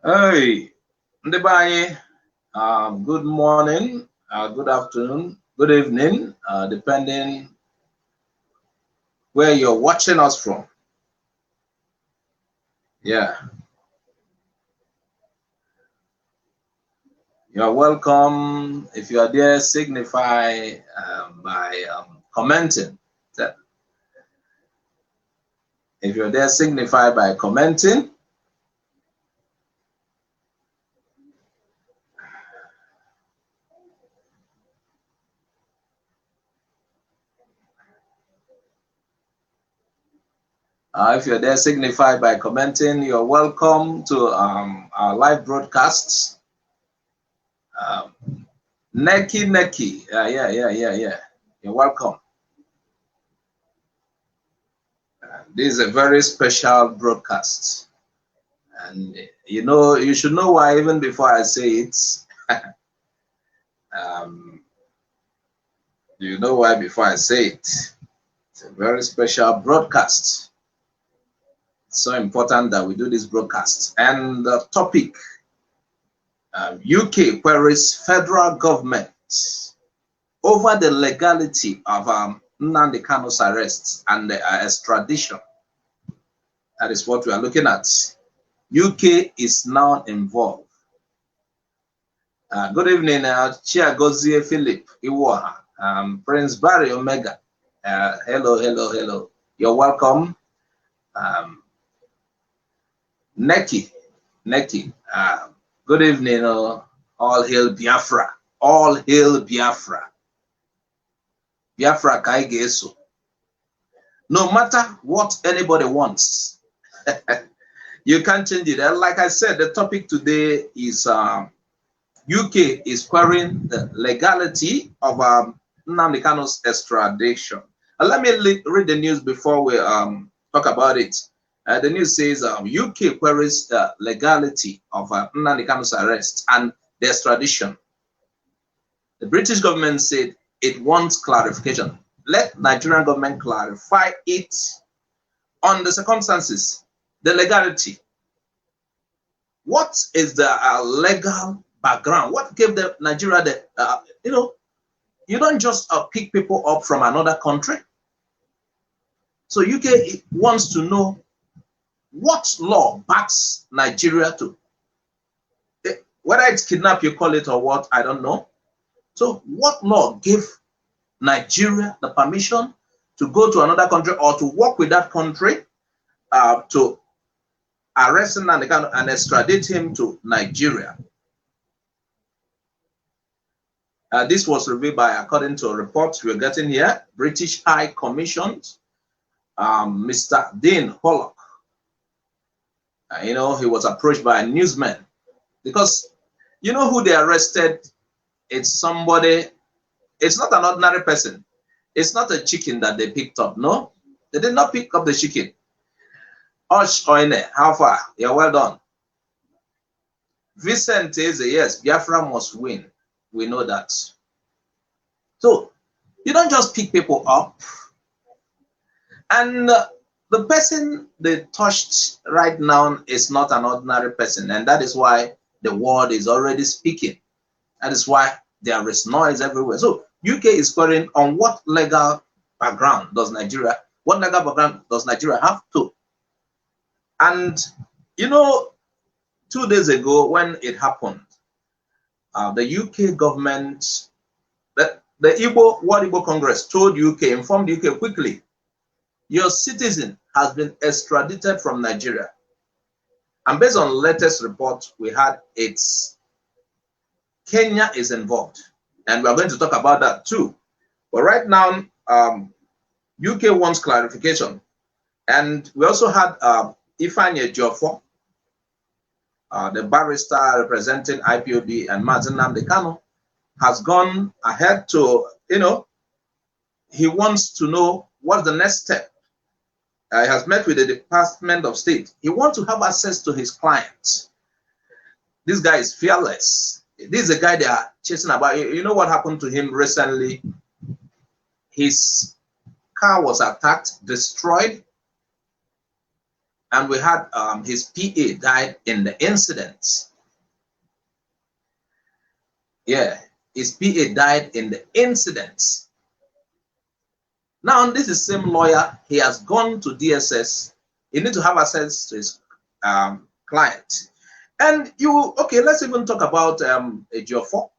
Hey, Ndebanye, good morning, good afternoon, good evening, depending where you're watching us from. Yeah, you're welcome. If you are there, signify by commenting. If you're there, signify by commenting. If you're there, signify by commenting. You're welcome to our live broadcasts. Neki. Yeah. You're welcome. This is a very special broadcast. And you should know why even before I say it. You know why before I say it. It's a very special broadcast. It's so important that we do this broadcast. And the topic, UK queries federal government over the legality of Nnamdi Kanu's arrest and the extradition. That is what we are looking at. UK is now involved. Good evening, Chiagozie Philip Iwaha, Prince Barry Omega. Hello. You're welcome. Neki. Good evening, all hail Biafra. All hail Biafra. Biafra Kaigeso. No matter what anybody wants, you can't change it. And like I said, the topic today is UK is querying the legality of Nnamdi Kanu's extradition. Let me read the news before we talk about it. The news says UK queries the legality of Nnamdi Kanu's arrest and the extradition. The British government said it wants clarification. Let Nigerian government clarify it on the circumstances, the legality. What is the legal background? What gave the Nigeria the you don't just pick people up from another country. So UK wants to know what law backs Nigeria to, whether it's kidnap you call it or what, I don't know. So what law gave Nigeria the permission to go to another country or to work with that country to arrest him and extradite him to Nigeria? This was revealed by, according to a report we're getting here, British High Commission, Mr. Dean Hollock. He was approached by a newsman because you know who they arrested. It's somebody. It's not an ordinary person. It's not a chicken that they picked up. No, they did not pick up the chicken. Osh Oine, how far? You're well done. Vincent says yes, Biafra must win. We know that. So you don't just pick people up. And the person they touched right now is not an ordinary person. And that is why the world is already speaking. That is why there is noise everywhere. So UK is querying on what legal background does Nigeria have to? And 2 days ago when it happened, the UK government, the World Igbo Congress told UK, informed UK quickly, your citizen has been extradited from Nigeria. And based on latest report we had, it's Kenya is involved. And we're going to talk about that too. But right now, UK wants clarification. And we also had Ifeanyi Ejiofor, the barrister representing IPOB, and Mazi Nnamdi Kanu has gone ahead to, he wants to know what's the next step. He has met with the Department of State. He wants to have access to his clients. This guy is fearless. This is a guy they are chasing about. You know what happened to him recently? His car was attacked, destroyed, and we had his PA died in the incident. Yeah, his PA died in the incident. Now, this is the same lawyer. He has gone to DSS. He needs to have access to his client. And okay, let's even talk about a Geoffrey's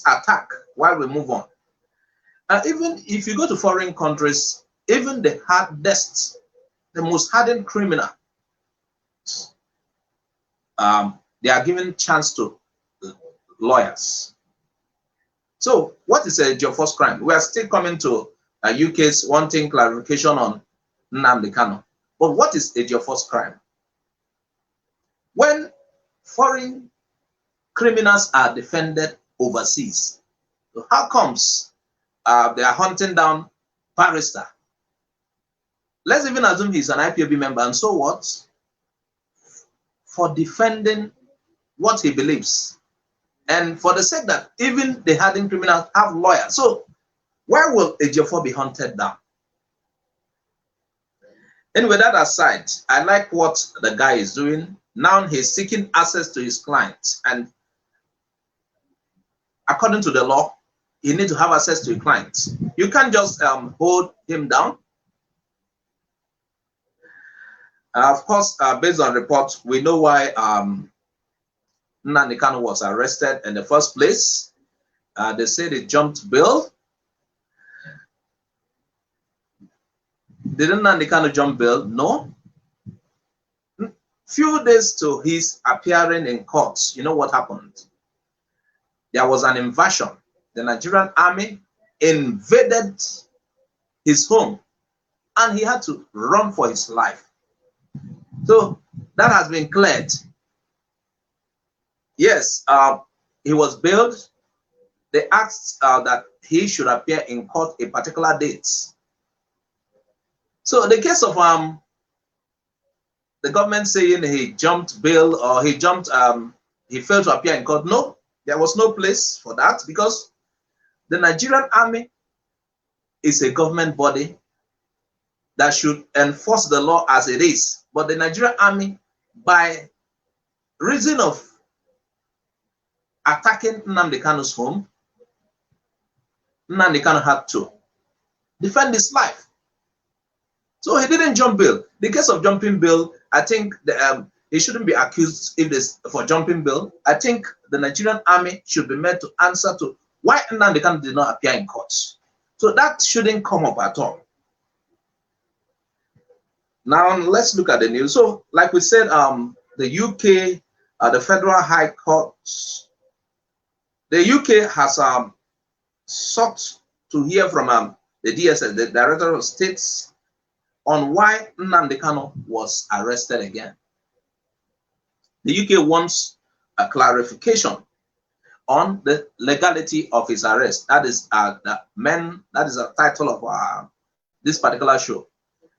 attack while we move on. Even if you go to foreign countries, even the hardest, the most hardened criminal, they are given chance to lawyers. So what is a Geoffrey's crime? We are still coming to UK's wanting clarification on Nnamdi Kanu. But what is a Geoffrey's crime? When foreign criminals are defended overseas, so how comes they are hunting down barrister? Let's even assume he's an IPOB member, and so what? For defending what he believes. And for the sake that even the hardened criminals have lawyers. So why will a Geoffrey be hunted down? Anyway, that aside, I like what the guy is doing. Now he's seeking access to his clients. And according to the law, you need to have access to your clients. You can't just hold him down. Of course, based on reports, we know why Nnamdi Kanu was arrested in the first place. They said he jumped bail. Didn't Nnamdi Kanu jump bail? No. Few days to his appearing in court, you know what happened? There was an invasion. The Nigerian army invaded his home, and he had to run for his life. So that has been cleared. Yes, he was bailed. They asked that he should appear in court a particular date. So the case of the government saying he jumped bail or he failed to appear in court, no, there was no place for that, because the Nigerian army is a government body that should enforce the law as it is. But the Nigerian army, by reason of attacking Nnamdi Kanu's home, Nnamdi Kanu had to defend his life. So he didn't jump bail. The case of jumping bail, I think he shouldn't be accused for jumping bail. I think the Nigerian army should be made to answer to why Nnamdi Kanu did not appear in court. So that shouldn't come up at all. Now let's look at the news. So, like we said, the UK, the Federal High Court, the UK has sought to hear from the DSS, the Director of States, on why Nnamdi Kanu was arrested again. The UK wants a clarification on the legality of his arrest. That is that is the title of this particular show.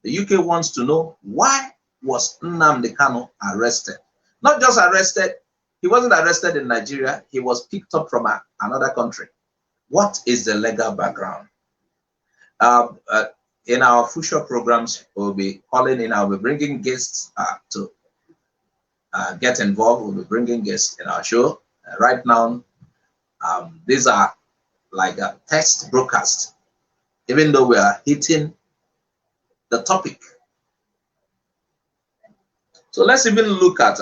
The UK wants to know, why was Nnamdi Kanu arrested? Not just arrested, he wasn't arrested in Nigeria, he was picked up from another country. What is the legal background? In our future programs, we'll be calling in, I'll be bringing guests to get involved. We'll be bringing guests in our show. Right now, these are like a test broadcast, even though we are hitting the topic. So let's even look at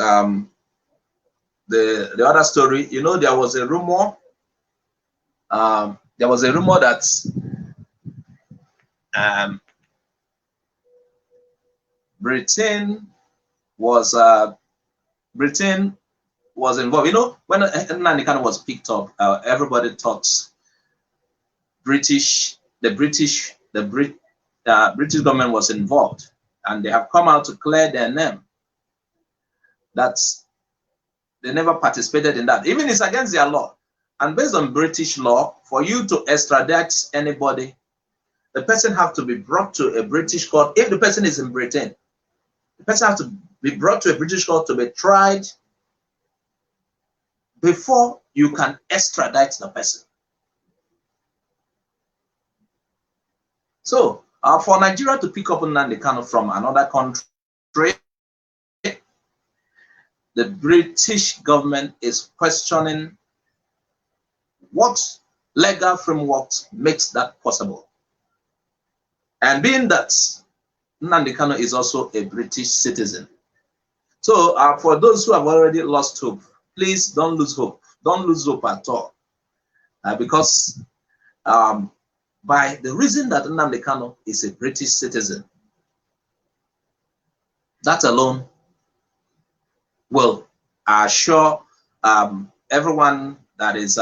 the other story. You know, there was a rumor. That Britain was involved. You know, when Nnamdi Kanu was picked up, everybody thought British government was involved, and they have come out to clear their name. That they never participated in that. Even it's against their law. And based on British law, for you to extradite anybody, the person has to be brought to a British court. If the person is in Britain, the person has to be brought to a British court to be tried before you can extradite the person. So, for Nigeria to pick up Nnamdi Kanu from another country The British government is questioning what legal framework makes that possible. And being that Nnamdi Kanu is also a British citizen. So for those who have already lost hope, please don't lose hope. Don't lose hope at all. Because by the reason that Nnamdi Kanu is a British citizen, that alone will assure everyone that is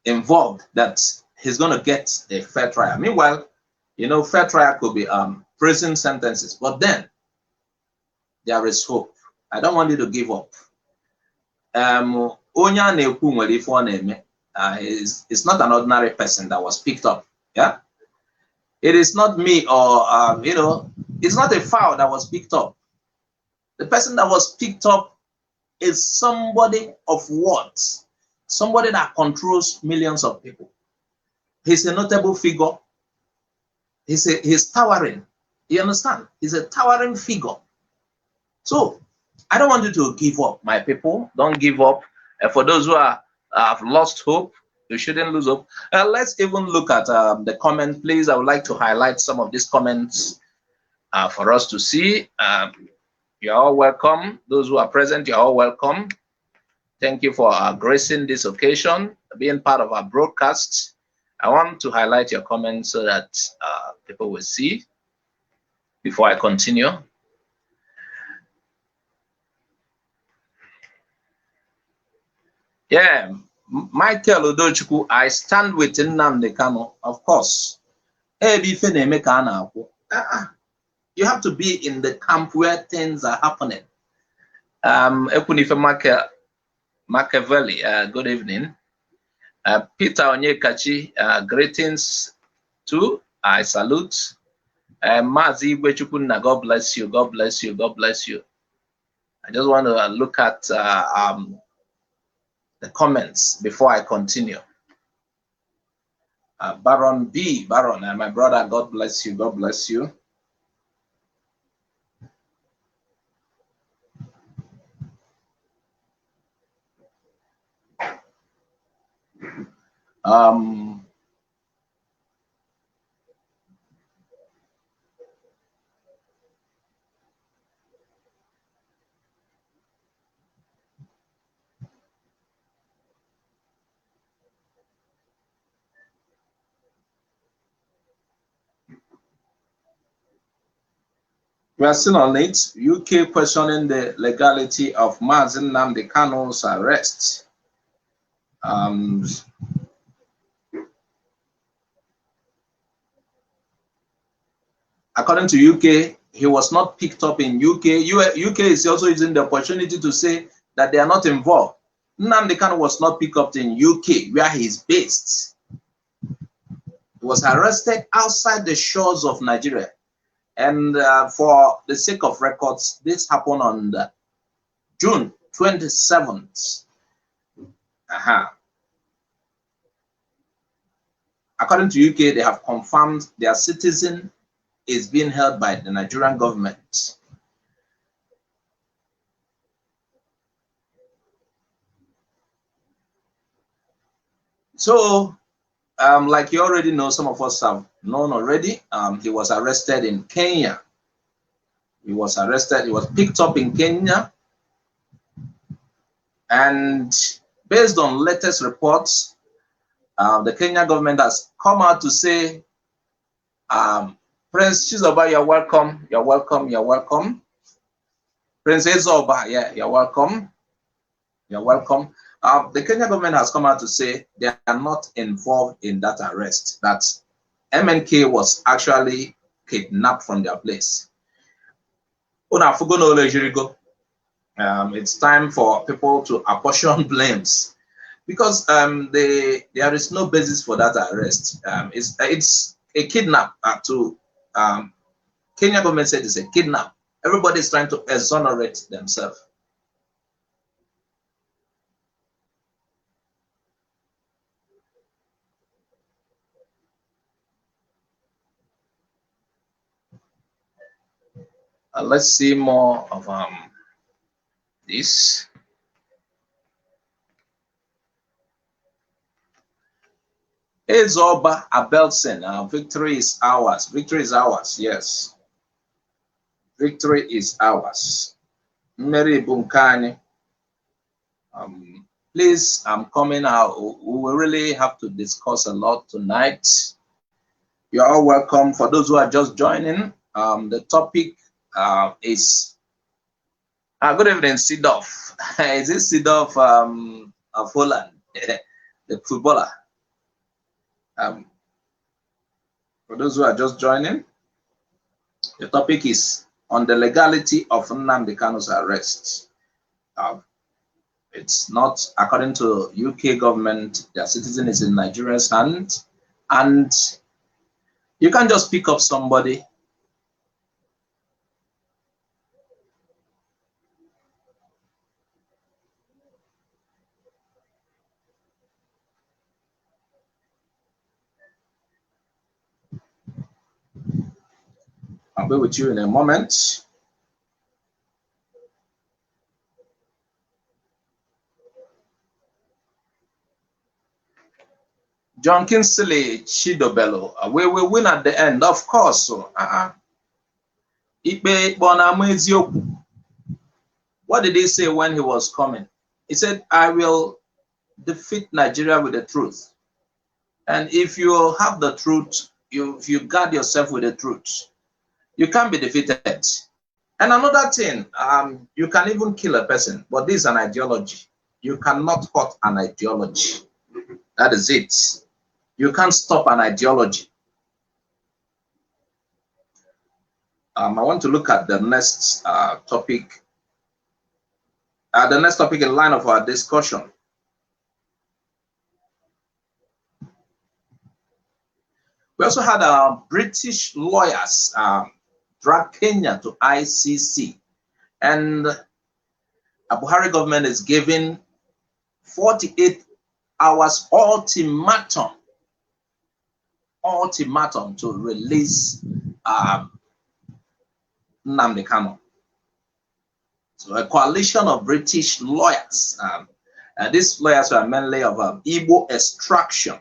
involved that he's going to get a fair trial. Meanwhile, you know, fair trial could be prison sentences, but then there is hope. I don't want you to give up. It's not an ordinary person that was picked up. Yeah, it is not me or you know, it's not a fowl that was picked up. The person that was picked up is somebody of what? Somebody that controls millions of people. He's a notable figure. He's towering. You understand? He's a towering figure. So I don't want you to give up, my people. Don't give up. For those who have lost hope, you shouldn't lose hope. Let's even look at the comment, please. I would like to highlight some of these comments for us to see. You're all welcome. Those who are present, you're all welcome. Thank you for gracing this occasion, being part of our broadcast. I want to highlight your comments so that people will see before I continue. Yeah, Michael Udochukwu, I stand with Nnamdi Kanu, of course. You have to be in the camp where things are happening. Ekunife Machiavelli, good evening. Peter Onyekachi, greetings too. I salute. Mazi Nnamdi, God bless you, God bless you, God bless you. I just want to look at the comments before I continue. Baron B, Baron, my brother, God bless you, God bless you. We are still on it. UK questioning the legality of Mazi Nnamdi Kanu's arrest. According to UK, he was not picked up in UK. UK is also using the opportunity to say that they are not involved. Nnamdi Kanu was not picked up in UK, where he is based. He was arrested outside the shores of Nigeria. And for the sake of records, this happened on June 27th. According to UK, they have confirmed their citizen is being held by the Nigerian government. So, like you already know, some of us have known already, he was arrested in Kenya. He was arrested, he was picked up in Kenya. And based on latest reports, the Kenya government has come out to say, Prince Chizoba, you're welcome, you're welcome, you're welcome. Prince Ezoba, yeah, you're welcome, you're welcome. The Kenya government has come out to say they are not involved in that arrest, that MNK was actually kidnapped from their place. It's time for people to apportion blames, because there is no basis for that arrest. It's a kidnap. Kenya government said it's a kidnap. Everybody is trying to exonerate themselves. Let's see more of this. Ezoba Abelson, victory is ours. Victory is ours, yes. Victory is ours. Mary Bunkani. Please, I'm coming out. We will really have to discuss a lot tonight. You're all welcome. For those who are just joining, the topic is good evening, Sidolf. Is this Sidolf of Holland, the footballer? For those who are just joining, the topic is on the legality of Nnamdi Kanu's arrest. It's not according to UK government. Their citizen is in Nigeria's hand, and you can't just pick up somebody. I'll be with you in a moment. John Kinsley Chidobello, we will win at the end, of course. What did he say when he was coming? He said, I will defeat Nigeria with the truth. And if you have the truth, if you guard yourself with the truth, you can't be defeated. And another thing, you can even kill a person, but this is an ideology. You cannot hurt an ideology. That is it. You can't stop an ideology. I want to look at the next topic. The next topic in line of our discussion. We also had British lawyers drag Kenya to ICC, and the Buhari government is giving 48 hours ultimatum to release Nnamdi Kanu. So a coalition of British lawyers, these lawyers are mainly of Igbo extraction,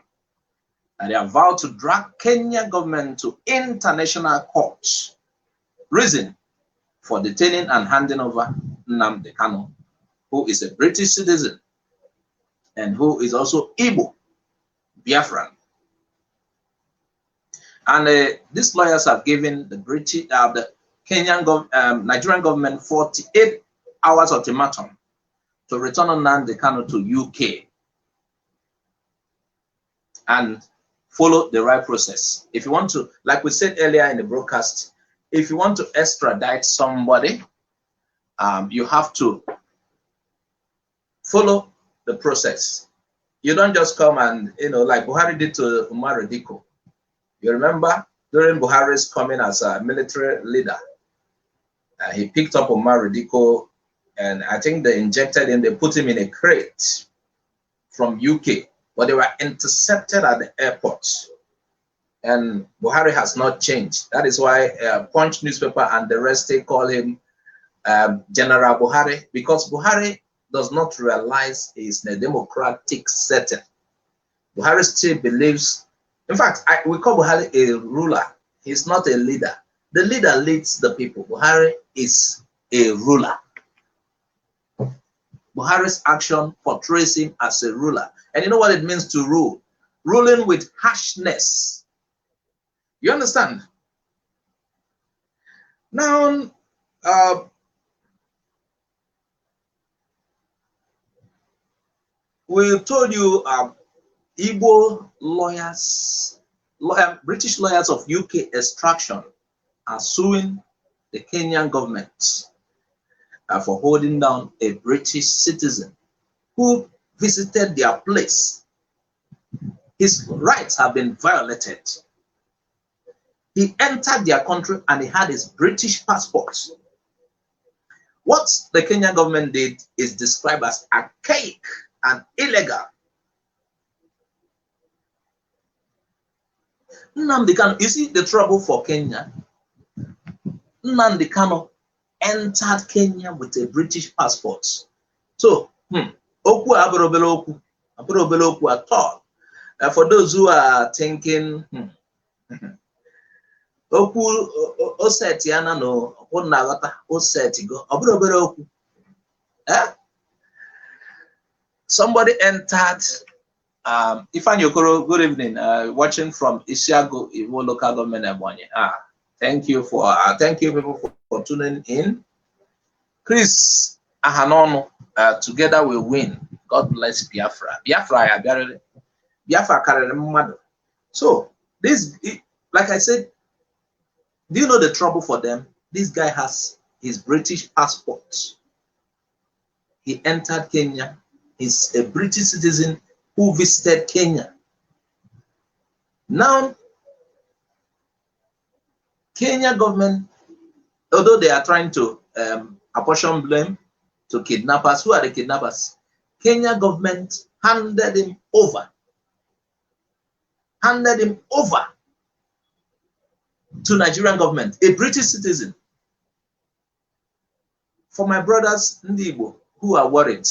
and they are vowed to drag Kenya government to international courts. Reason for detaining and handing over Nnamdi Kanu, who is a British citizen and who is also Igbo, Biafran. And these lawyers have given the British, the Kenyan Nigerian government 48 hours ultimatum to return Nnamdi Kanu to UK and follow the right process. If you want to, like we said earlier in the broadcast, if you want to extradite somebody, you have to follow the process. You don't just come and, like Buhari did to Umar Diko. You remember during Buhari's coming as a military leader, he picked up Umar Diko, and I think they injected him, they put him in a crate from UK, but they were intercepted at the airport. And Buhari has not changed. That is why Punch newspaper and the rest, they call him General Buhari, because Buhari does not realize he's in a democratic setting. Buhari still believes, in fact, we call Buhari a ruler. He's not a leader. The leader leads the people. Buhari is a ruler. Buhari's action portrays him as a ruler. And you know what it means to rule? Ruling with harshness. You understand? Now, we told you Igbo lawyers, British lawyers of UK extraction are suing the Kenyan government for holding down a British citizen who visited their place. His rights have been violated. He entered their country and he had his British passport. What the Kenyan government did is described as archaic and illegal. Nnamdi Kanu, you see the trouble for Kenya? Nnamdi Kanu entered Kenya with a British passport. So, oku abro oku at all. For those who are thinking, oku oseti ana no onagata oseti go abro oku. Somebody entered. Ifeanyi Okoro, good evening. Watching from Isiago, Iwo local government Ebonyi. Thank you people for tuning in. Chris Ahanono, together we win. God bless Biafra. Biafra carried mother. So this, like I said, do you know the trouble for them? This guy has his British passport. He entered Kenya. He's a British citizen who visited Kenya. Now, Kenya government, although they are trying to apportion blame to kidnappers, who are the kidnappers? Kenya government handed him over to Nigerian government, a British citizen. For my brothers Ndi Igbo who are worried,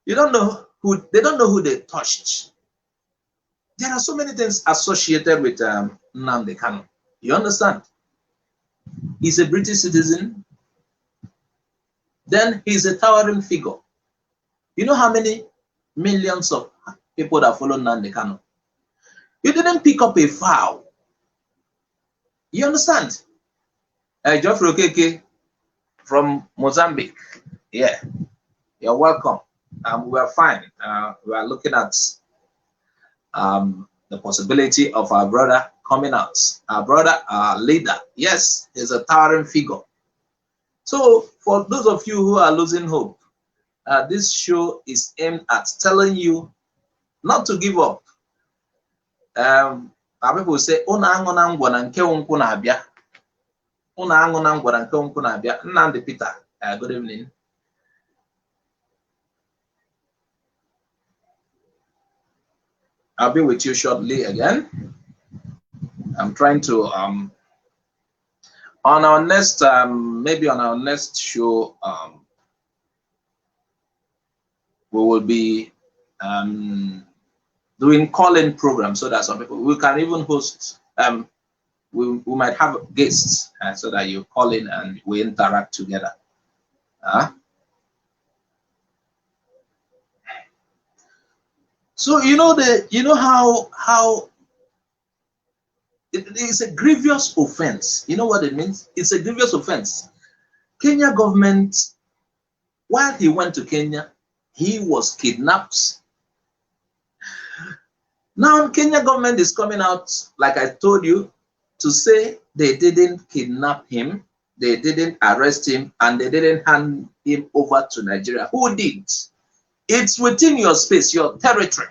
you don't know who, they don't know who they touched. There are so many things associated with Nnamdi Kanu. You understand? He's a British citizen. Then he's a towering figure. You know how many millions of people that follow Nnamdi Kanu? You didn't pick up a foul. You understand? Geoffrey Okeke from Mozambique. Yeah, you're welcome. We're fine. We are looking at the possibility of our brother coming out. Our brother, our leader, yes, is a towering figure. So for those of you who are losing hope, this show is aimed at telling you not to give up. Our people say, Nnamdi Peter, good evening. I'll be with you shortly again. I'm trying to on our next maybe on our next show we will be doing call-in programs so that some people, we can even host we might have guests so that you call in and we interact together. So you know how it is a grievous offense. You know what it means? It's a grievous offense. Kenya government, while he went to Kenya, he was kidnapped. Now Kenya government is coming out, like I told you, to say they didn't kidnap him, they didn't arrest him, and they didn't hand him over to Nigeria. Who did? It's within your space, your territory.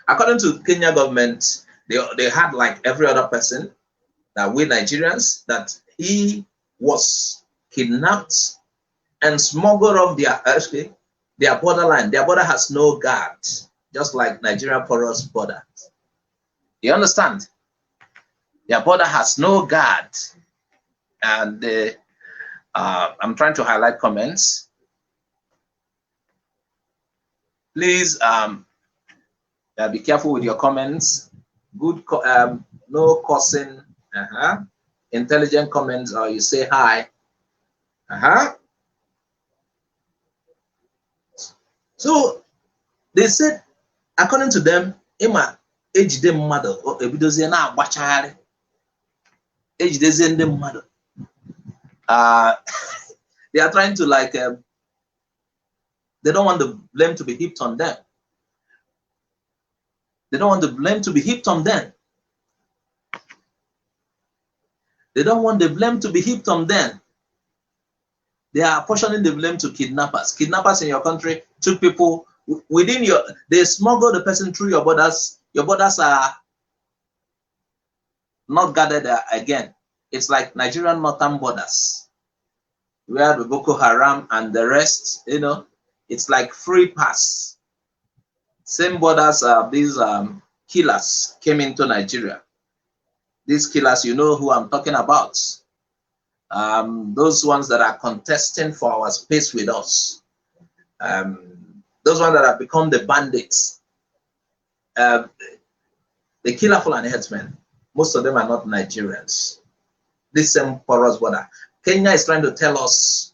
According to Kenya government, they had, like every other person, that we Nigerians, that he was kidnapped and smuggled off their borderline. Their border has no guard, just like Nigeria porous border. You understand? Their border has no guard. And I'm trying to highlight comments. Please be careful with your comments. Good, no cursing. Intelligent comments, or you say hi. So they said, according to them, Emma, age them mother or ebidozie na agbachari. Age them mother. They are trying to, like, they don't want the blame to be heaped on them. They don't want the blame to be heaped on them. They don't want the blame to be heaped on them. They are apportioning the blame to kidnappers. Kidnappers in your country took people within your, they smuggle the person through your borders. Your borders are not guarded again. It's like Nigerian northern borders, where the Boko Haram and the rest, you know, it's like free pass. Same borders are these killers came into Nigeria. These killers, you know who I'm talking about. Those ones that are contesting for our space with us. Those ones that have become the bandits. The killer Fulani headsmen. Most of them are not Nigerians. This same porous border. Kenya is trying to tell us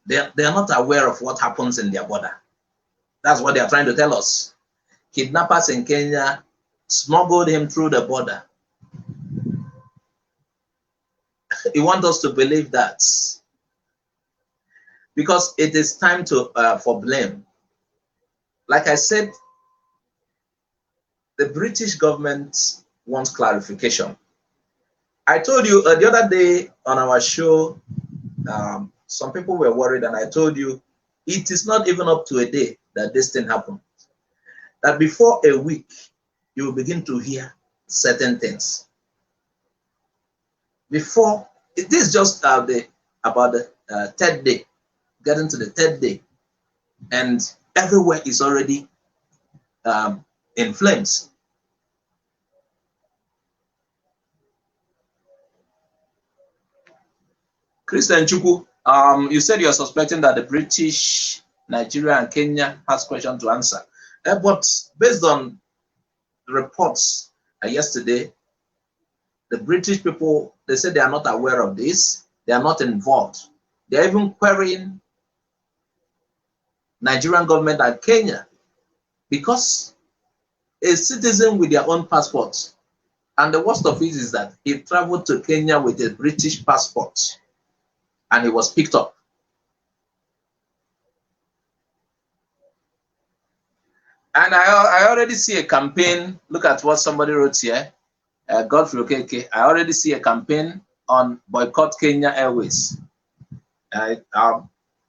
they are not aware of what happens in their border. That's what they are trying to tell us. Kidnappers in Kenya smuggled him through the border. You want us to believe that because it is time to for blame. Like I said, the British government wants clarification. I told you the other day on our show, some people were worried, and I told you it is not even up to a day that this thing happened. That before a week, you will begin to hear certain things. Before, it is just about the third day, getting to the third day, and everywhere is already in flames. Christian Chukwu, you said you're suspecting that the British, Nigeria, and Kenya has questions to answer. But based on reports yesterday, the British people, they said they are not aware of this. They are not involved. They're even querying Nigerian government and Kenya because a citizen with their own passport, and the worst of it is that he traveled to Kenya with a British passport and he was picked up. And I already see a campaign. Look at what somebody wrote here. Godfrey Okeke. I already see a campaign on boycott Kenya Airways.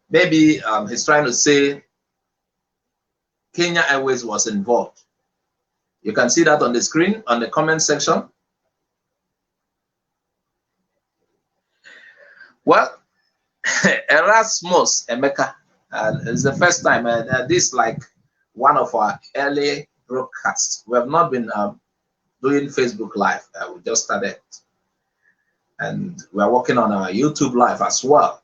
Maybe he's trying to say Kenya Airways was involved. You can see that on the screen, on the comment section. Well, Erasmus Emeka, it's the first time. This is like one of our early broadcasts. We have not been doing Facebook Live. We just started. And we are working on our YouTube Live as well.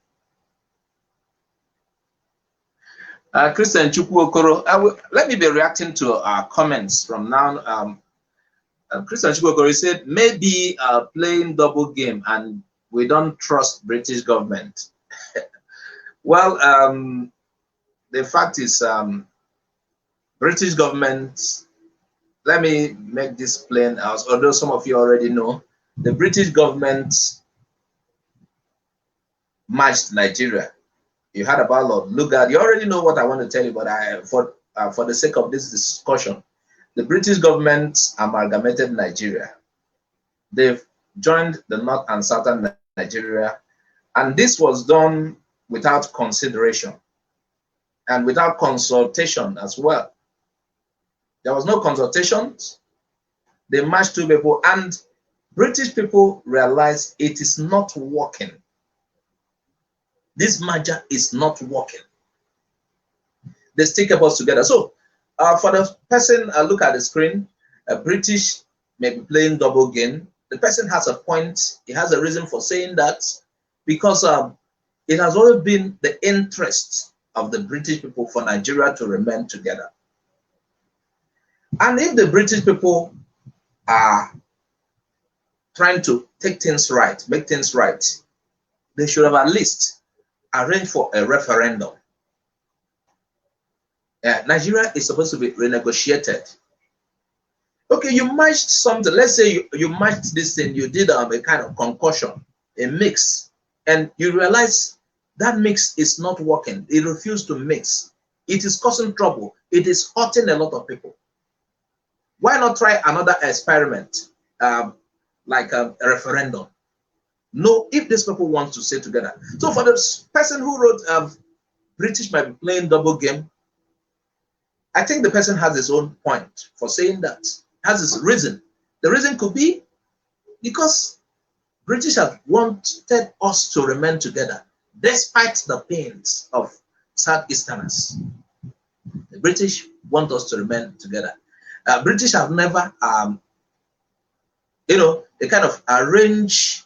Christian Chukwu Okoro, let me be reacting to our comments from now. Christian Chukwu Okoro said, maybe playing double game and we don't trust British government. Well, the fact is, British government, let me make this plain, although some of you already know, the British government marched Nigeria. You heard about Lord Lugard. You already know what I want to tell you, but for the sake of this discussion, the British government amalgamated Nigeria. They've joined the North and Southern Nigeria, and this was done without consideration and without consultation as well. There was no consultation. They marched two people, and British people realized it is not working. This merger is not working. They still kept us together. So, for the person, look at the screen, British may be playing double game. The person has a point. He has a reason for saying that because it has always been the interest of the British people for Nigeria to remain together. And if the British people are trying to take things right, make things right, they should have at least arranged for a referendum. Nigeria is supposed to be renegotiated. Okay, you matched something. Let's say you matched this thing, you did a kind of concoction, a mix, and you realize that mix is not working. It refused to mix. It is causing trouble. It is hurting a lot of people. Why not try another experiment, like a referendum? No, if these people want to stay together. So for the person who wrote British might be playing double game, I think the person has his own point for saying that, has his reason. The reason could be because British have wanted us to remain together despite the pains of Southeasterners. The British want us to remain together. British have never, they kind of arrange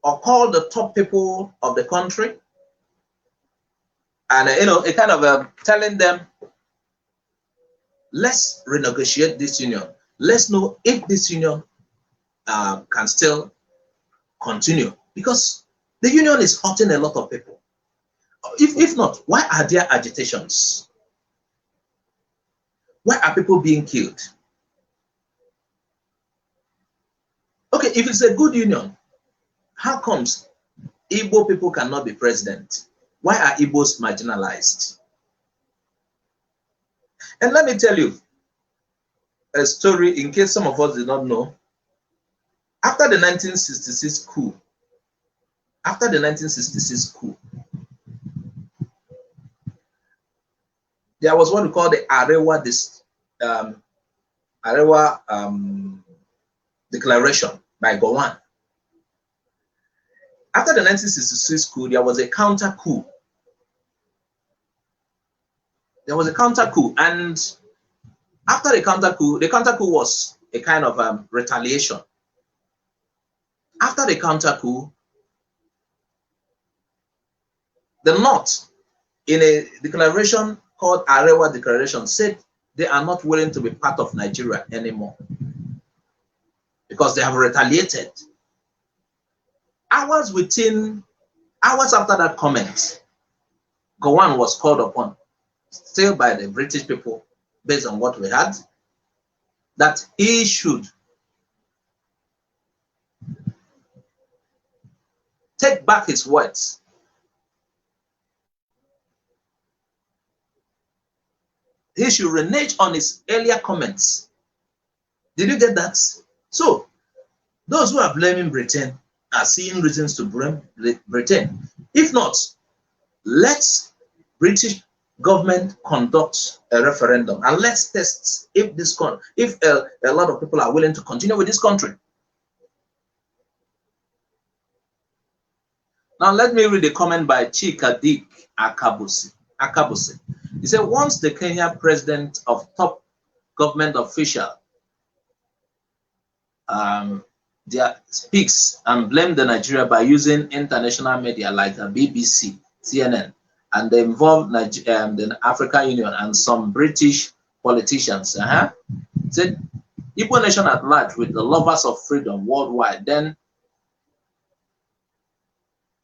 or call the top people of the country, and a kind of telling them, let's renegotiate this union. Let's know if this union can still continue, because the union is hurting a lot of people. If not, why are there agitations? Why are people being killed? Okay, if it's a good union, how comes Igbo people cannot be president? Why are Igbos marginalized? And let me tell you a story in case some of us did not know. After the 1966 coup, there was what we call the Arewa Declaration by Gowon. After the 1966 coup, there was a counter coup. And after the counter coup was a kind of retaliation. After the counter coup, the North, in a declaration called Arewa Declaration, said they are not willing to be part of Nigeria anymore because they have retaliated. Hours after that comment, Gowon was called upon, still by the British people, based on what we had, that he should take back his words. He should renege on his earlier comments. Did you get that? So, those who are blaming Britain are seeing reasons to blame Britain. If not, let's British government conduct a referendum and let's test if a lot of people are willing to continue with this country. Now let me read a comment by Chikadik Akabusi. He said, once the Kenya president of top government official speaks and blames the Nigeria by using international media like the BBC, CNN, and they involve the African Union and some British politicians, said Igbo nation at large with the lovers of freedom worldwide, then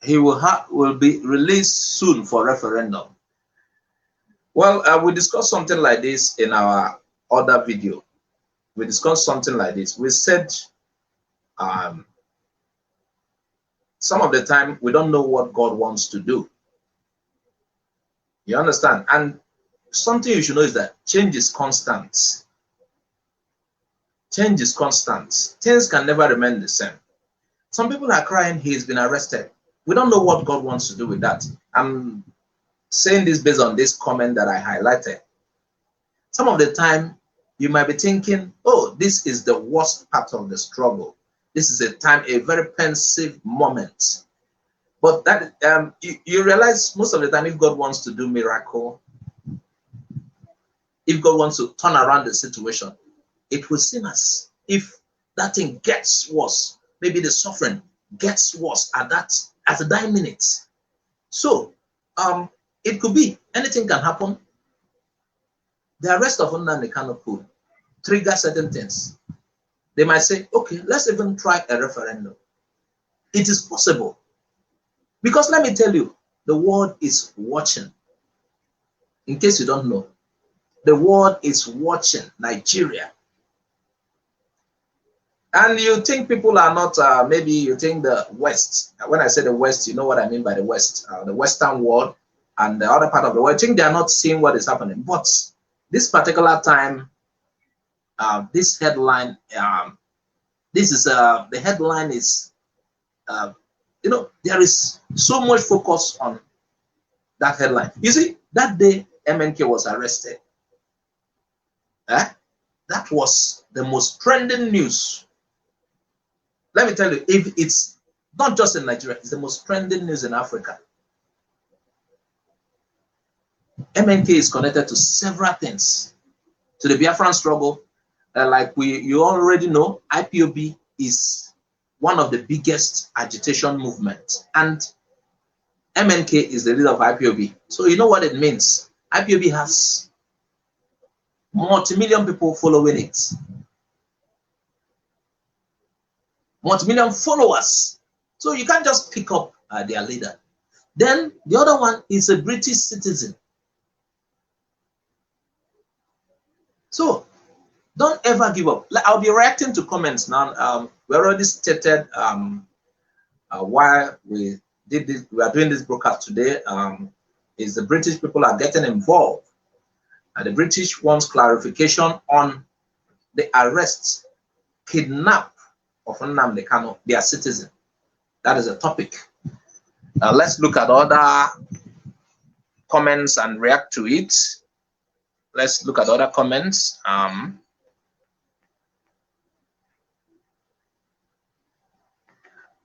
he will be released soon for referendum. Well, we discussed something like this in our other video. We discussed something like this. We said some of the time we don't know what God wants to do. You understand? And something you should know is that change is constant. Change is constant. Things can never remain the same. Some people are crying he's been arrested. We don't know what God wants to do with that. I'm saying this based on this comment that I highlighted. Some of the time you might be thinking, oh, this is the worst part of the struggle. This is a very pensive moment. But that you realize most of the time, if God wants to do miracle, if God wants to turn around the situation, it will seem as if that thing gets worse. Maybe the suffering gets worse at that minute. So it could be anything can happen. The arrest of Nnamdi Kanu could trigger certain things. They might say, okay, let's even try a referendum. It is possible. Because let me tell you, the world is watching. In case you don't know, the world is watching Nigeria. And you think people are not, maybe you think the West. When I say the West, you know what I mean by the West. The Western world and the other part of the world. I think they are not seeing what is happening. But this particular time, this headline, the headline is, there is so much focus on that headline. You see, that day MNK was arrested. That was the most trending news. Let me tell you, if it's not just in Nigeria, it's the most trending news in Africa. MNK is connected to several things. To the Biafran struggle, like you already know, IPOB is one of the biggest agitation movements, and MNK is the leader of IPOB. So you know what it means. IPOB has multi-million people following it. Multi-million followers. So you can't just pick up their leader. Then the other one is a British citizen. So don't ever give up. Like, I'll be reacting to comments now. We already stated why we did this. We are doing this broadcast today. Is the British people are getting involved, and the British wants clarification on the arrest, kidnap of Nnamdi Kanu, their citizen. That is a topic. Let's look at other comments and react to it. Let's look at other comments.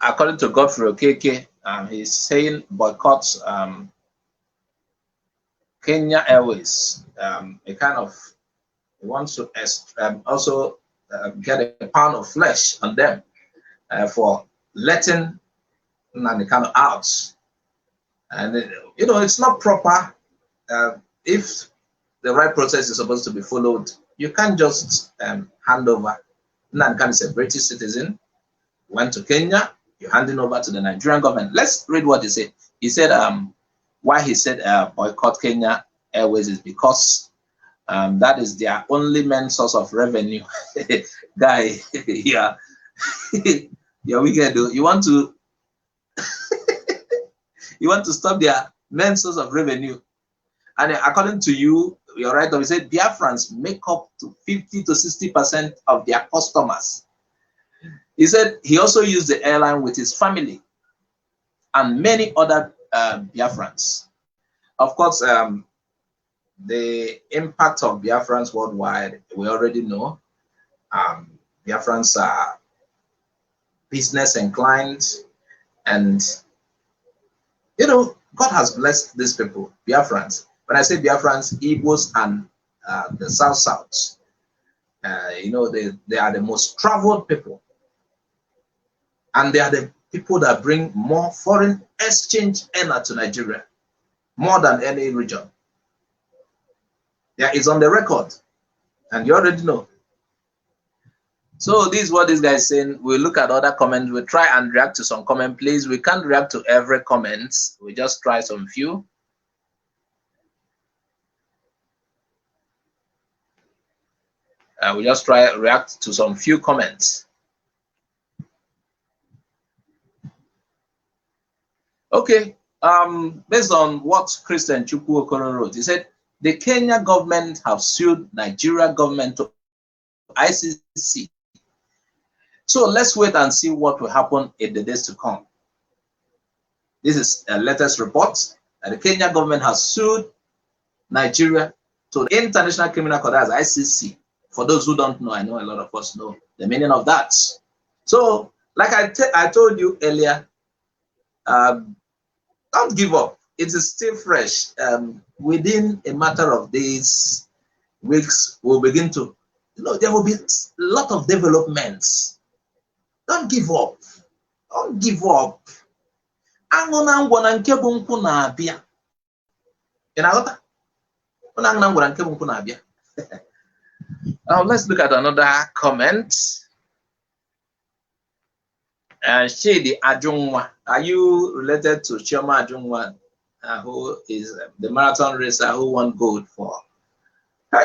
According to Godfrey Okeke, he's saying boycotts Kenya Airways. A kind of, he wants to also get a pound of flesh on them for letting Nnamdi Kanu out. And you know, it's not proper. If the right process is supposed to be followed, you can't just hand over. Nnamdi Kanu is a British citizen, went to Kenya, you're handing over to the Nigerian government. Let's read what he said. He said why he said boycott Kenya Airways is because that is their only main source of revenue. Guy, yeah, you're wicked. You want to you want to stop their main source of revenue. And according to you, you're right. We said Biafrans make up to 50 to 60% of their customers. He said he also used the airline with his family and many other Biafrans. Of course, the impact of Biafrans worldwide, we already know. Biafrans are business inclined, and you know, God has blessed these people, Biafrans. When I say Biafrans, Igbos and the South, you know, they are the most traveled people. And they are the people that bring more foreign exchange earner to Nigeria, more than any region. Yeah, it's on the record, and you already know. So this is what this guy is saying. We'll look at other comments. We'll try and react to some comment. Please, we can't react to every comment. We just try some few. We just try react to some few comments. Okay, based on what Christian Chukwu Okoro wrote, he said the Kenya government have sued Nigeria government to ICC. So let's wait and see what will happen in the days to come. This is a latest report that the Kenya government has sued Nigeria to the International Criminal Court, as ICC. For those who don't know, I know a lot of us know the meaning of that. So, like I told you earlier, don't give up. It is still fresh. Within a matter of days, weeks, we'll begin to, you know, there will be a lot of developments. Don't give up. Don't give up. Now let's look at another comment. Shady Ajungwa, are you related to Chioma Ajungwa, who is the marathon racer who won gold for?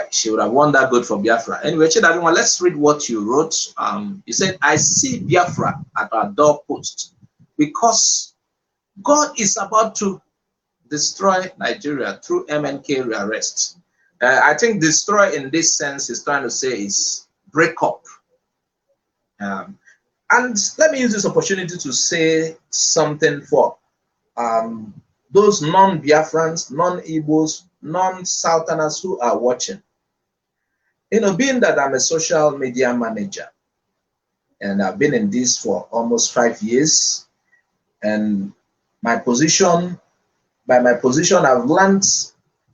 She would have won that gold for Biafra. Anyway, Shady Ajungwa, let's read what you wrote. You said, I see Biafra at our doorpost because God is about to destroy Nigeria through MNK rearrest. I think destroy in this sense is trying to say is break up. And let me use this opportunity to say something for those non-Biafrans, non-Igbos, non-Southerners who are watching. You know, being that I'm a social media manager, and I've been in this for almost 5 years, and by my position, I've learned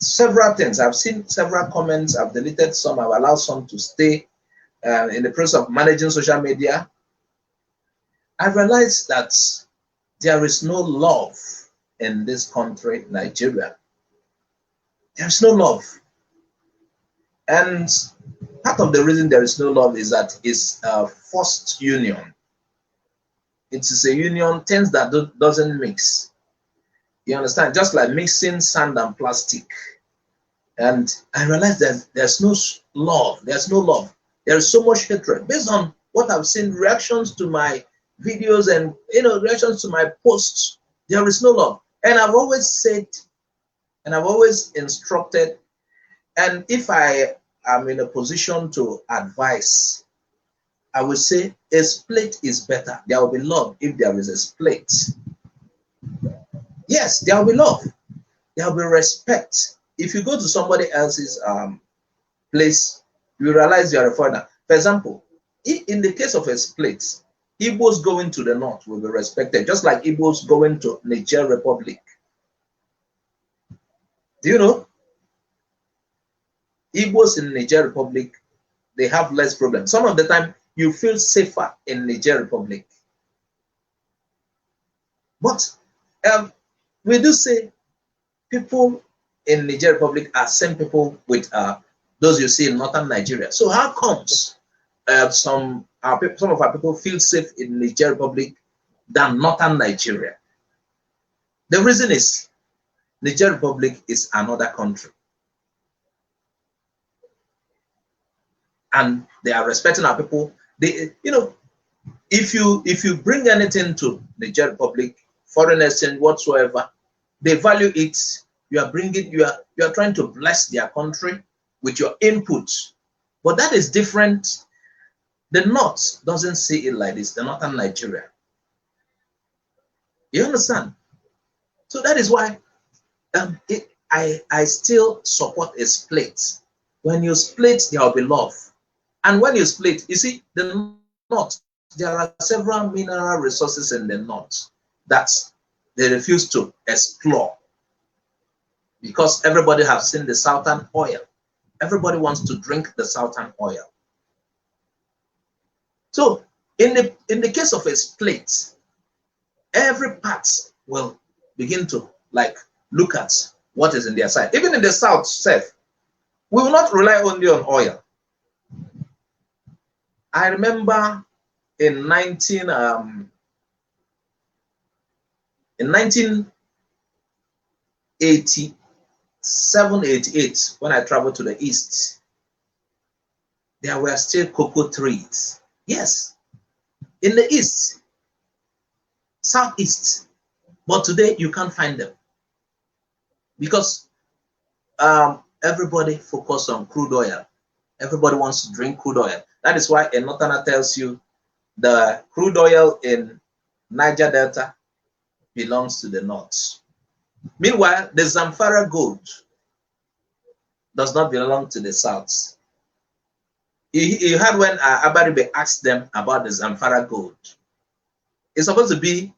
several things. I've seen several comments. I've deleted some. I've allowed some to stay in the process of managing social media. I realized that there is no love in this country, Nigeria. There's no love. And part of the reason there is no love is that it's a forced union. It is a union, things that doesn't mix. You understand? Just like mixing sand and plastic. And I realized that there's no love. There's no love. There is so much hatred. Based on what I've seen, reactions to my videos and reactions to my posts, there is no love. And I've always said, and I've always instructed, and if I am in a position to advise, I would say a split is better. There will be love if there is a split. Yes, there will be love. There will be respect. If you go to somebody else's place, you realize you are a foreigner. For example, in the case of a split, Igbos going to the north will be respected, just like Igbos going to Nigerian Republic. Do you know? Igbos in Nigerian Republic, they have less problems. Some of the time, you feel safer in Nigerian Republic. But we do say people in Nigerian Republic are same people with those you see in northern Nigeria. So how comes some of our people feel safe in Nigerian Republic than northern Nigeria? The reason is Nigerian Republic is another country, and they are respecting our people. They, if you bring anything to Nigerian Republic, foreign exchange whatsoever, they value it. You are bringing, you are trying to bless their country with your input, but that is different. The North doesn't see it like this. The northern Nigeria. You understand? So that is why I still support a split. When you split, there will be love, and when you split, you see the North. There are several mineral resources in the North that they refuse to explore because everybody has seen the Southern oil. Everybody wants to drink the Southern oil. So in the case of a split, every part will begin to look at what is in their side. Even in the South, we will not rely only on oil. I remember in 1987, 88, when I traveled to the East, there were still cocoa trees. Yes, in the East, Southeast, but today you can't find them because everybody focuses on crude oil. Everybody wants to drink crude oil. That is why a northerner tells you the crude oil in Niger Delta belongs to the North. Meanwhile, the Zamfara gold does not belong to the South. You heard when Abaribe asked them about the Zamfara gold. It's supposed to be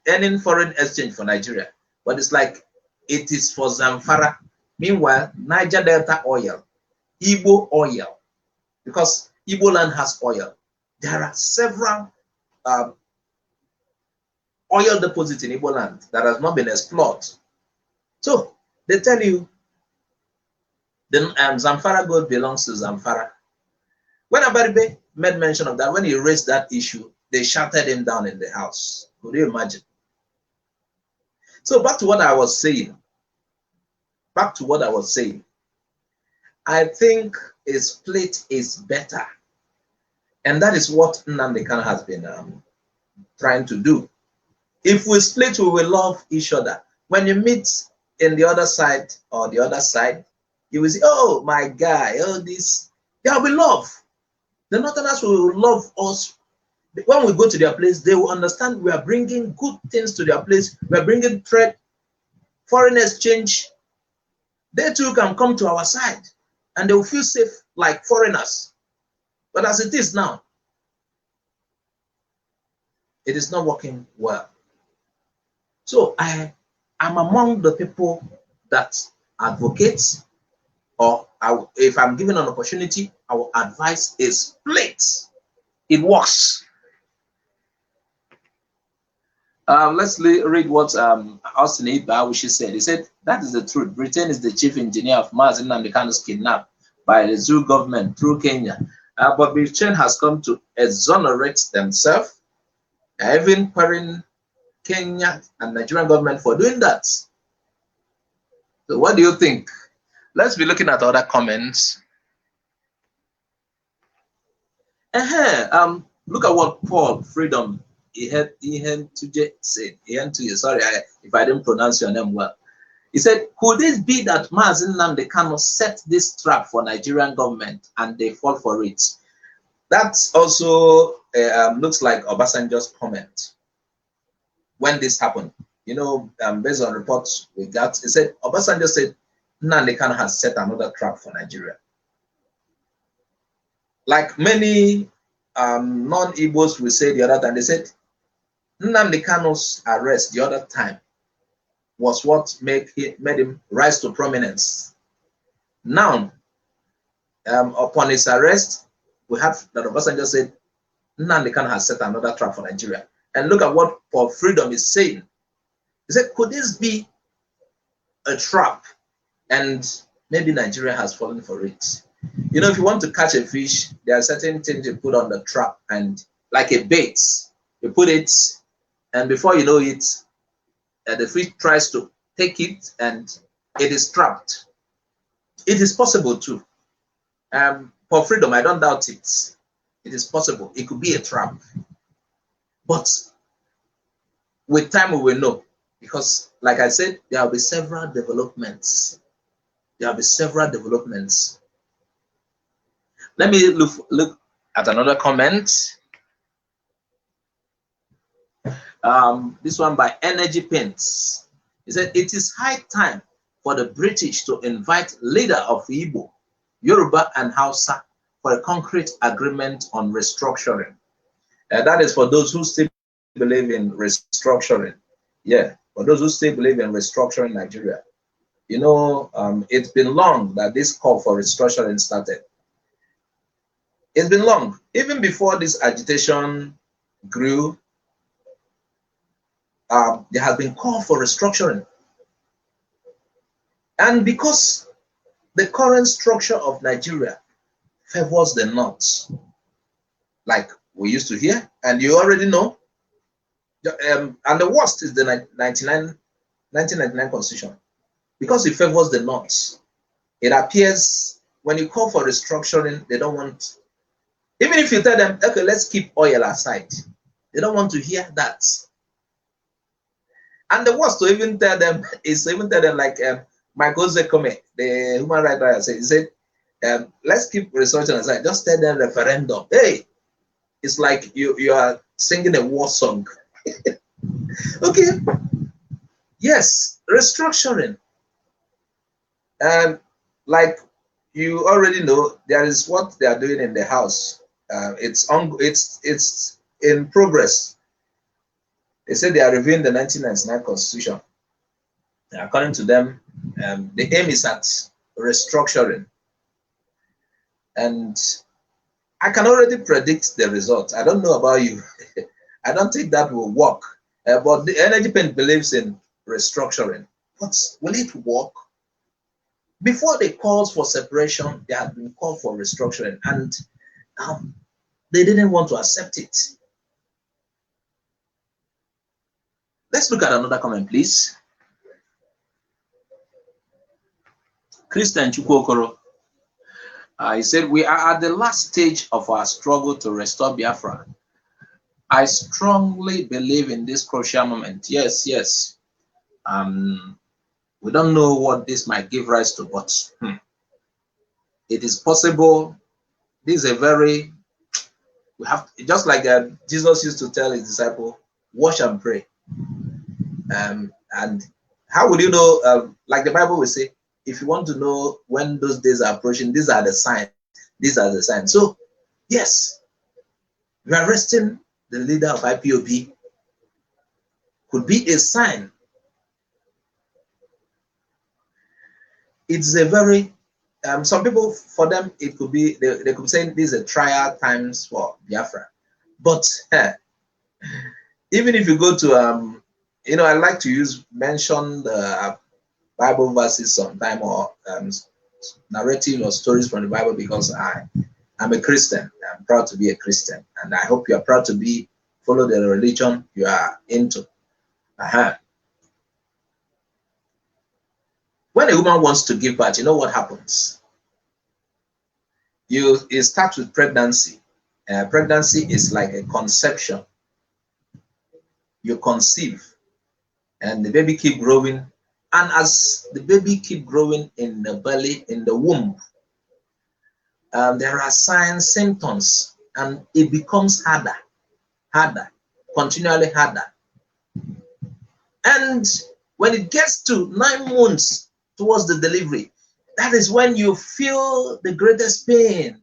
earning foreign exchange for Nigeria, but it's like it is for Zamfara. Meanwhile, Niger Delta oil, Igbo oil, because Igbo land has oil. There are several oil deposits in Igbo land that has not been explored. So they tell you the Zamfara gold belongs to Zamfara. When Abaribe made mention of that, when he raised that issue, they shouted him down in the house. Could you imagine? So back to what I was saying. I think a split is better. And that is what Nnamdi Kanu has been trying to do. If we split, we will love each other. When you meet in the other side or the other side, you will say, oh, my guy, oh, this, there will be love. The Northerners will love us. When we go to their place, they will understand we are bringing good things to their place. We are bringing trade, foreign exchange. They too can come to our side and they will feel safe like foreigners. But as it is now, it is not working well. So I am among the people that advocate, or if I'm given an opportunity, I will advise a split. It works. Let's read what Austin Ibawishi said. He said, that is the truth. Britain is the chief engineer of Mazi Nnamdi Kanu's kidnap by the Zulu government through Kenya. But Britain has come to exonerate themselves, even querying Kenya and Nigerian government for doing that. So what do you think? Let's be looking at other comments. Look at what Paul Freedom said. Sorry if I didn't pronounce your name well. He said, could it be that Mazi Nnamdi Kanu set this trap for Nigerian government and they fall for it? That also looks like Obasanjo's comment when this happened. You know, based on reports we got, he said, Obasanjo said, Nnamdi Kanu has set another trap for Nigeria. Like many non-Igbos will say the other time, they said, Nnamdi Kanu's arrest the other time was what made him rise to prominence. Now, upon his arrest, we have that Obasanjo said, Nnamdi Kanu has set another trap for Nigeria. And look at what Paul Freedom is saying. He said, could this be a trap? And maybe Nigeria has fallen for it. You know, if you want to catch a fish, there are certain things you put on the trap, and like a bait, you put it, and before you know it, the fish tries to take it, and it is trapped. It is possible too. For Freedom, I don't doubt it. It is possible. It could be a trap. But with time, we will know. Because, like I said, there will be several developments. There will be several developments. Let me look at another comment. This one by Energy Paints. He said, it is high time for the British to invite leader of Igbo, Yoruba, and Hausa for a concrete agreement on restructuring. That is for those who still believe in restructuring. Yeah, for those who still believe in restructuring Nigeria. You know, it's been long that this call for restructuring started. It's been long. Even before this agitation grew, there has been call for restructuring. And because the current structure of Nigeria favors the North, like we used to hear, and you already know, and the worst is the 1999 Constitution. Because it favors the North, it appears when you call for restructuring, they don't want, even if you tell them, okay, let's keep oil aside, they don't want to hear that. And the worst to even tell them is to even tell them, like Michael Zekome, the human rights lawyer, he said, let's keep restructuring aside, just tell them referendum. Hey, it's like you are singing a war song. Okay, yes, restructuring. Like you already know, there is what they are doing in the House. It's in progress. They said they are reviewing the 1999 Constitution. According to them, the aim is at restructuring. And I can already predict the results. I don't know about you. I don't think that will work. But the Energy Pen believes in restructuring. But will it work? Before the calls for separation, there had been called for restructuring, and they didn't want to accept it. Let's look at another comment, please. Christian Chukwokoro. He said, we are at the last stage of our struggle to restore Biafra. I strongly believe in this crucial moment. Yes, yes. We don't know what this might give rise to, but it is possible. This is a very, we have, just like Jesus used to tell his disciple, watch and pray. And how would you know, like the Bible will say, if you want to know when those days are approaching, these are the signs. These are the signs. So, yes, we are arresting the leader of IPOB could be a sign. it's a very some people, for them it could be they could say these are trial times for Biafra, but even if you go to you know, I like to mention the Bible verses sometime, or narrative or stories from the Bible, because I'm a Christian. I'm proud to be a Christian, and I hope you are proud to follow the religion you are into. When a woman wants to give birth, you know what happens? It starts with pregnancy. Pregnancy is like a conception. You conceive, and the baby keep growing, and as the baby keep growing in the belly, in the womb, there are signs, symptoms, and it becomes harder, continually harder. And when it gets to 9 months towards the delivery, that is when you feel the greatest pain.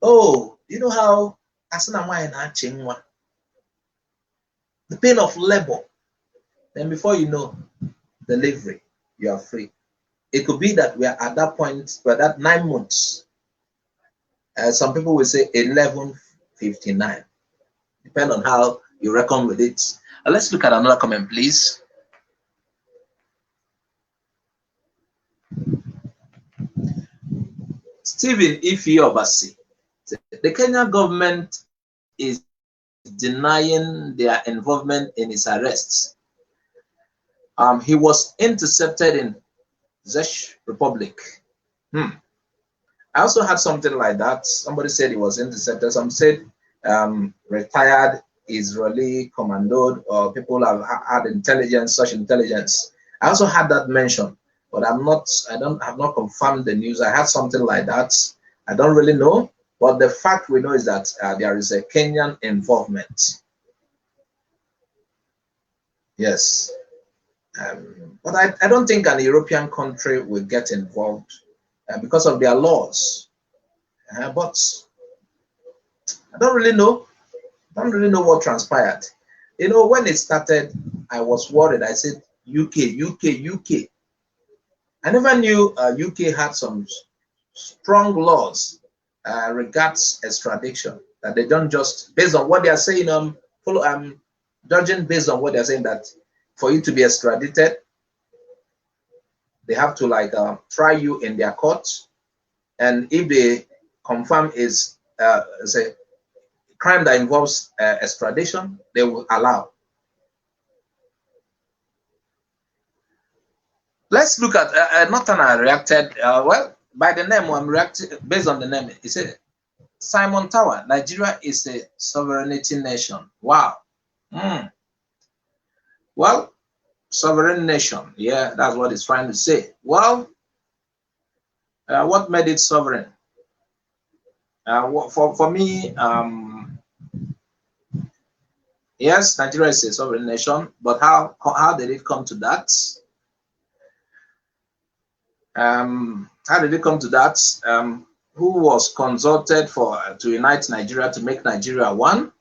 Oh, you know how the pain of labor. Then before you know, delivery, you are free. It could be that we are at that point, but that 9 months. Some people will say 11:59. Depend on how you reckon with it. Let's look at another comment, please. Stephen Ifi Obasi. The Kenyan government is denying their involvement in his arrests. He was intercepted in Czech Republic. I also had something like that. Somebody said he was intercepted. Some said retired Israeli commando, or people have had intelligence, such intelligence. I also had that mentioned, but have not confirmed the news. I had something like that. I don't really know, but the fact we know is that there is a Kenyan involvement. Yes. But I don't think an European country will get involved because of their laws. But I don't really know. Don't really know what transpired. You know, when it started, I was worried. I said, UK. I never knew UK had some strong laws regards extradition, that they don't just, based on what they are saying, judging based on what they're saying, that for you to be extradited, they have to like try you in their courts, and if they confirm is say crime that involves extradition, they will allow. Let's look at Norton. I reacted well by the name. I'm reacting based on the name. He said Simon Tower, Nigeria is a sovereignty nation. Wow. Well, sovereign nation. Yeah, that's what it's trying to say. Well, what made it sovereign? For me, yes, Nigeria is a sovereign nation, but how did it come to that? How did it come to that? Who was consulted to unite Nigeria, to make Nigeria one?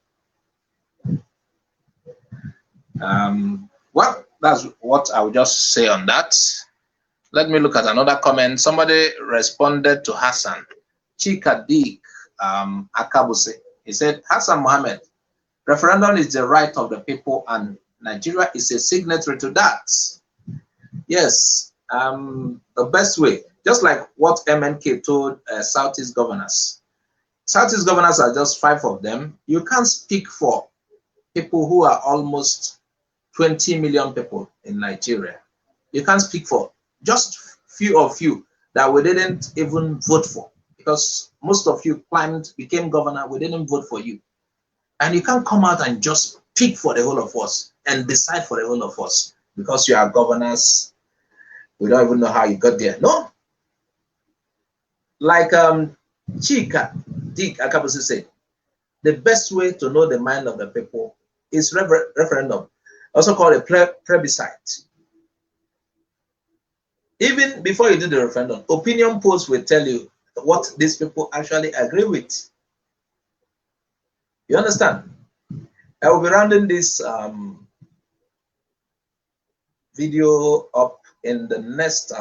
Well, that's what I would just say on that. Let me look at another comment. Somebody responded to Hassan Chika Dik Akabuse. He said, Hassan Mohammed, referendum is the right of the people, and Nigeria is a signatory to that. Yes, the best way, just like what MNK told Southeast governors. Southeast governors are just 5 of them. You can't speak for people who are almost 20 million people in Nigeria. You can't speak for just few of you that we didn't even vote for, because most of you became governor, we didn't vote for you. And you can't come out and just speak for the whole of us and decide for the whole of us because you are governors. We don't even know how you got there. No. Like Chika Dik Akabuse said, the best way to know the mind of the people is referendum, also called a plebiscite. Even before you do the referendum, opinion polls will tell you what these people actually agree with. You understand? I will be rounding this video up in the next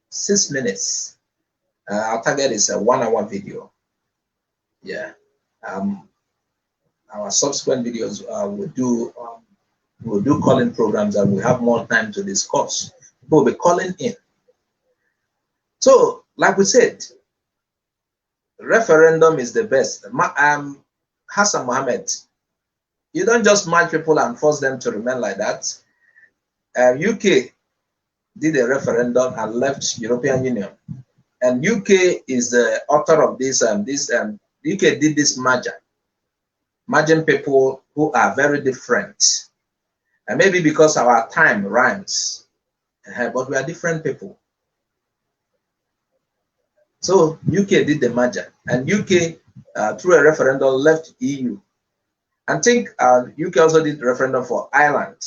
6 minutes. Our target is a 1-hour video. Yeah. Our subsequent videos we'll do calling programs, and we have more time to discuss. People will be calling in. So, like we said, referendum is the best. Hassan Mohammed, you don't just march people and force them to remain like that. UK did a referendum and left European Union, and UK is the author of this. UK did this merging people who are very different, and maybe because our time rhymes, but we are different people. So UK did the merger, and UK through a referendum left EU. I think UK also did a referendum for Ireland.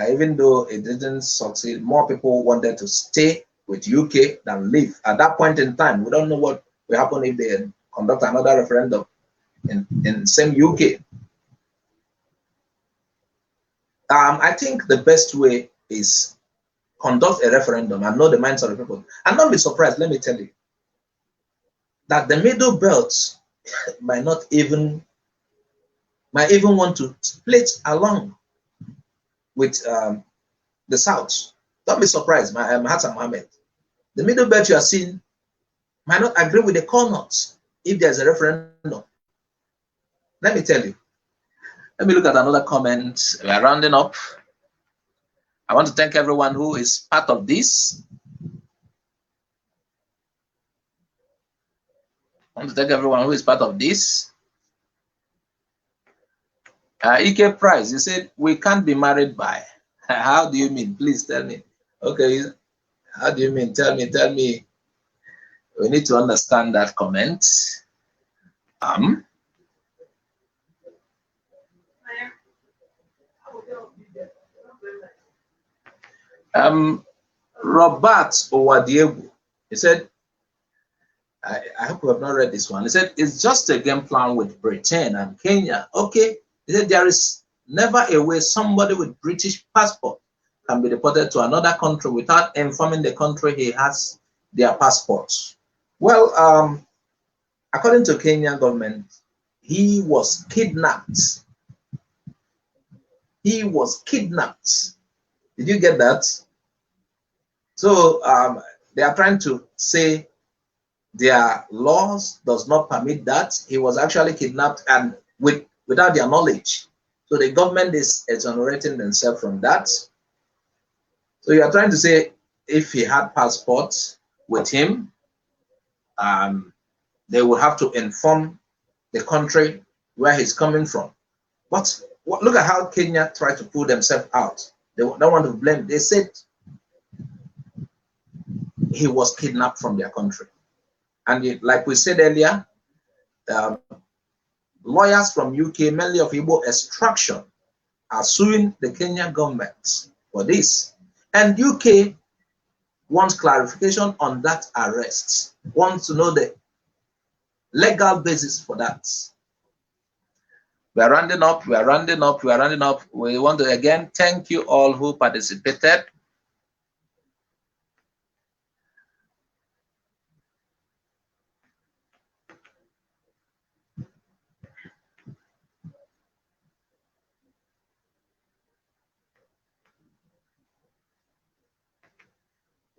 Even though it didn't succeed, more people wanted to stay with UK than leave. At that point in time, we don't know what will happen if they conduct another referendum in same UK. I think the best way is conduct a referendum and know the minds of the people. And don't be surprised, let me tell you, that the middle belt might even want to split along with the South. Don't be surprised, Hassan Mohammed. The middle belt you are seeing might not agree with the Kanu'S if there's a referendum. Let me tell you. Let me look at another comment. We are rounding up. I want to thank everyone who is part of this. I want to thank everyone who is part of this. EK Price, you said we can't be married by. How do you mean? Please tell me. Okay, how do you mean? Tell me. We need to understand that comment. Robert Owadiegu, he said, I hope you have not read this one. He said, it's just a game plan with Britain and Kenya. Okay. He said, there is never a way somebody with British passport can be deported to another country without informing the country he has their passports. Well, according to Kenyan government, he was kidnapped. He was kidnapped. Did you get that? So they are trying to say their laws does not permit that. He was actually kidnapped and without their knowledge. So the government is exonerating themselves from that. So you are trying to say if he had passports with him, they will have to inform the country where he's coming from. But look at how Kenya tried to pull themselves out. They don't want to blame. They said he was kidnapped from their country. And like we said earlier, lawyers from UK, mainly of Igbo extraction, are suing the Kenyan government for this. And UK wants clarification on that arrest, wants to know the legal basis for that. We are rounding up. We want to again thank you all who participated.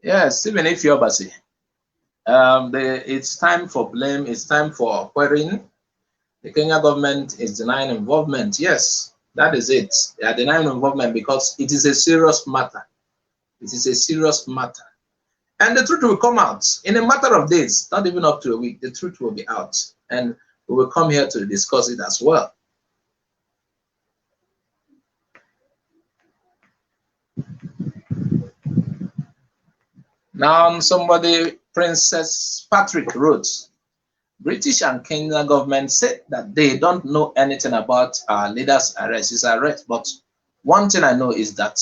Yes, even if you're Basi, it's time for blame. It's time for querying. The Kenya government is denying involvement. Yes, that is it. They are denying involvement because it is a serious matter. It is a serious matter. And the truth will come out in a matter of days, not even up to a week. The truth will be out. And we will come here to discuss it as well. Now, Princess Patrick wrote, British and Kenyan government said that they don't know anything about our leader's arrest, his arrest. But one thing I know is that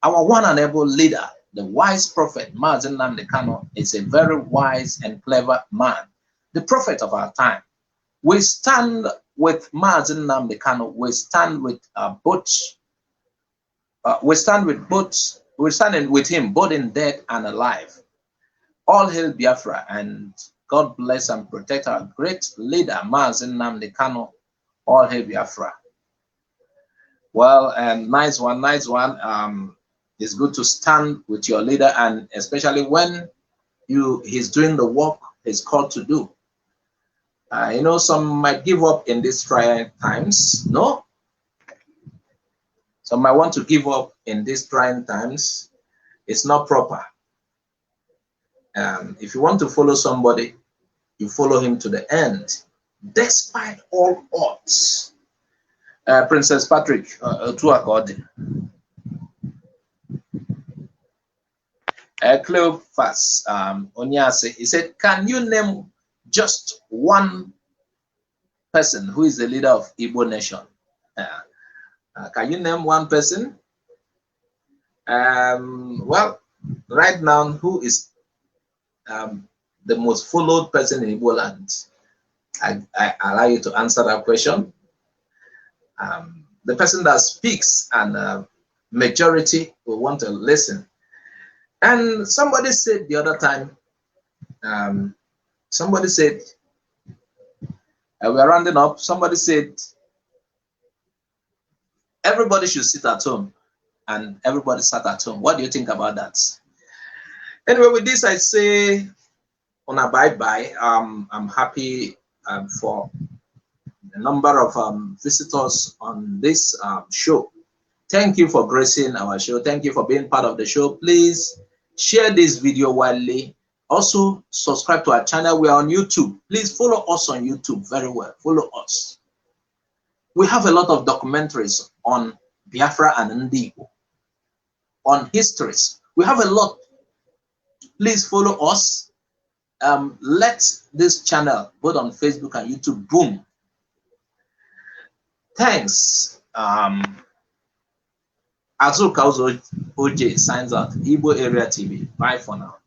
our one and able leader, the wise prophet, Mazi Nnamdi Kanu, is a very wise and clever man, the prophet of our time. We stand with Mazi Nnamdi Kanu. We stand with both We're standing with him, both in dead and alive. All hail Biafra, and God bless and protect our great leader, Mazi Nnamdi Kanu. All hail Biafra. Well, and nice one, nice one. It's good to stand with your leader, and especially when he's doing the work he's called to do. You know, some might give up in these trying times. No, some might want to give up in these trying times. It's not proper. If you want to follow somebody, you follow him to the end, despite all odds. Princess Patrick, Cleophas, Onyase, he said, can you name just one person who is the leader of Igbo nation? Can you name one person? Well, right now, who is the most followed person in Igbo land? I allow you to answer that question. The person that speaks and majority will want to listen. And somebody said the other time, somebody said, we're rounding up, somebody said, everybody should sit at home, and everybody sat at home. What do you think about that? Anyway, with this, I say, on a bye-bye. I'm happy for the number of visitors on this show. Thank you for gracing our show. Thank you for being part of the show. Please share this video widely. Also, subscribe to our channel. We are on YouTube. Please follow us on YouTube very well. Follow us. We have a lot of documentaries on Biafra and Ndigo, on histories. We have a lot. Please follow us. Let this channel, both on Facebook and YouTube, boom. Thanks. Azul Kauzo OJ signs out. Igbo Area TV. Bye for now.